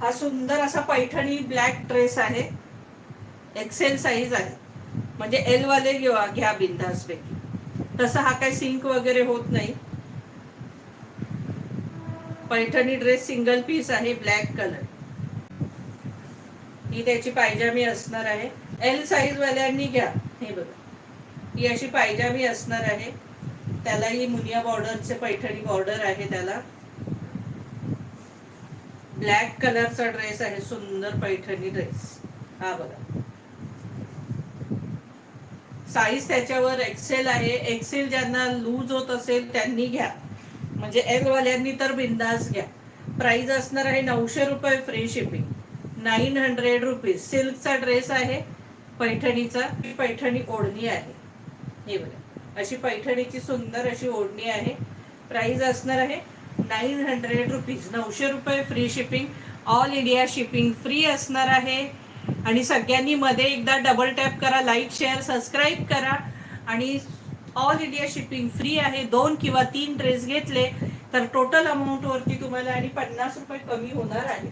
हा सुंदर असा पैठणी ब्लॅक ड्रेस आहे, एक्सेल साईज आहे, म्हणजे एल वाले घ्या बिंदास पैकी. तसं हा काही सिंक वगैरे होत नाही. पैठणी ड्रेस सिंगल पीस आहे, ब्लॅक कलर. ही त्याची पायजामी असणार आहे. एल साईज वाल्यांनी घ्या. हे बघा, ही अशी पायजामी असणार आहे. त्याला ही मुनिया बॉर्डरचे पैठणी बॉर्डर आहे. त्याला ब्लॅक कलरचा ड्रेस आहे, सुंदर पैठणी ड्रेस. हा बघा, साईज त्याच्यावर एक्सेल आहे. एक्सेल ज्यांना लूज होत असेल त्यांनी घ्या, म्हणजे एल वाल्यांनी तर बिंदास घ्या. प्राइस असणार आहे 900 रुपये, फ्री शिपिंग. 900 रुपीज. सिल्कचा ड्रेस आहे पैठणीचा. पैठणी ओढणी आहे. हे बघा, अशी पैठणीची सुंदर अशी ओढणी आहे. प्राइस असणार आहे 900 रुपीज. 900 रुपये, free shipping. All India shipping free असणार आहे. आणि सगळ्यांनी मध्ये एकदा डबल टॅप करा, लाईक शेअर सबस्क्राईब करा. आणि ऑल इंडिया शिपिंग फ्री आहे. 2 किंवा 3 ड्रेस घेतले तर टोटल अमाऊंट वरती तुम्हाला आणि 50 रुपये कमी होणार आहे.